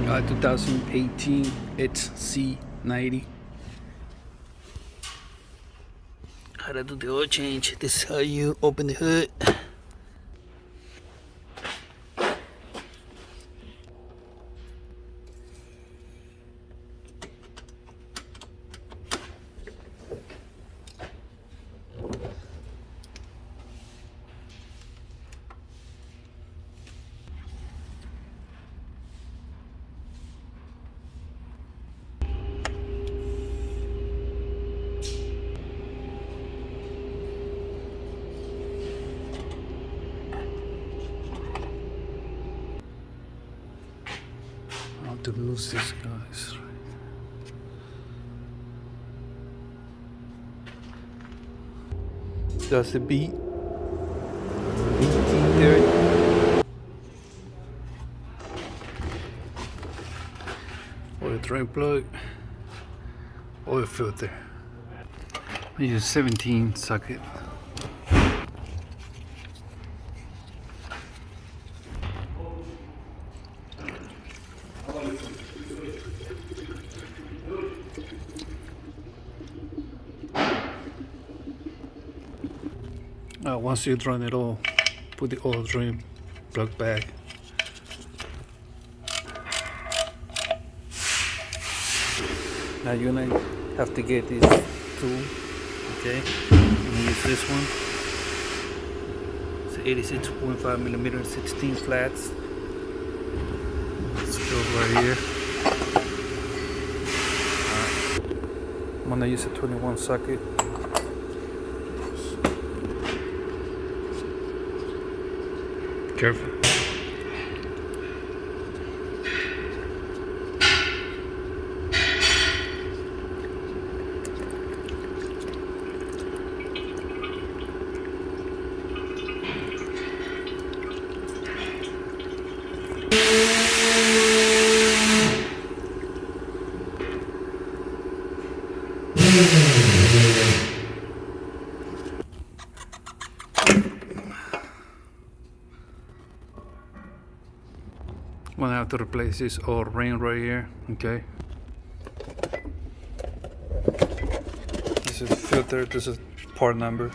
2018 XC90. How to do the oil change. This is how you open the hood. How to lose this, guys. That's the beat. BT30. Oil drain plug. Oil filter. I use 17 socket. Once you drain it all, put the oil drain plug back. Now you're gonna have to get this tool, okay? I'm gonna use this one. It's 86.5 millimeter, 16 flats. Let's go right here. Alright. I'm gonna use a 21 socket. Careful. I'm gonna have to replace this oil ring right here, okay? This is the filter, this is part number.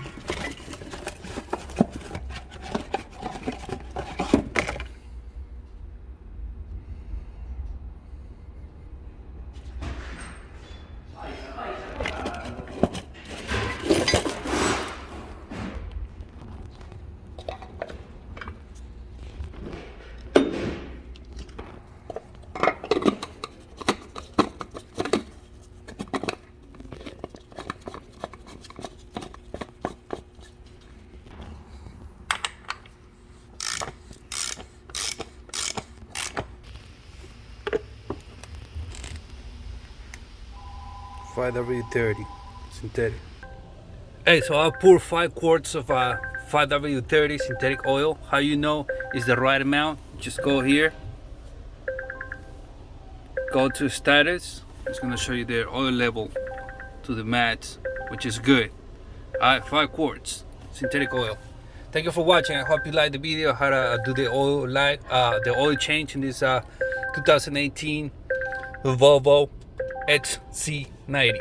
$5W30 synthetic. Hey, so I poured 5 quarts of 5W30 synthetic oil. How you know is the right amount? Just go here, go to status. It's gonna show you the oil level to the max, which is good. Alright, 5 quarts synthetic oil. Thank you for watching. I hope you liked the video how to do the oil change in this 2018 Volvo XC90.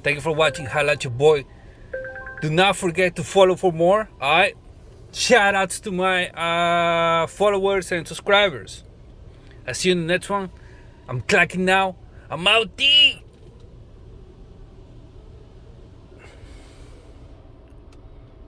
Thank you for watching. Holla at your boy. Do not forget to follow for more. Alright, shout outs to my followers and subscribers. I'll see you in the next one. I'm clacking now. I'm out.